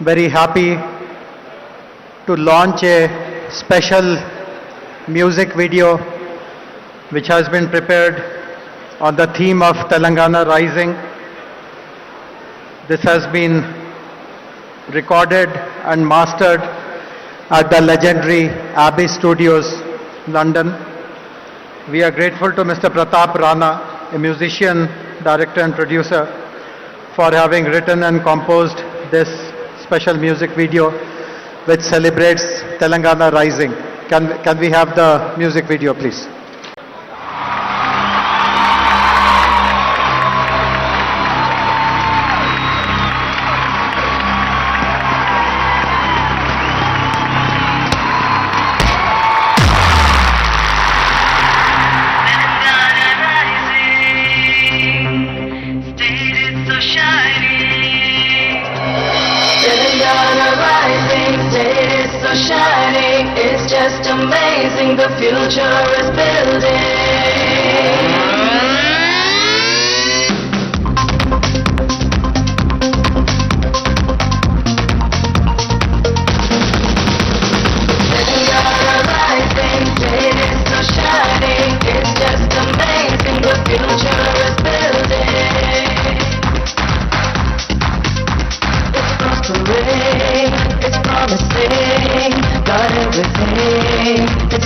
very happy to launch a special music video which has been prepared on the theme of Telangana Rising. This has been recorded and mastered at the legendary Abbey Studios, London. We are grateful to Mr. Pratap Rana, a musician, director and producer, for having written and composed this special music video which celebrates Telangana Rising. Can we have the music video, please? Shining, it's just amazing, the future is building. Telangana rising, it is so shining, it's just amazing, the future is building. It's prospering, it's promising, got everything, it's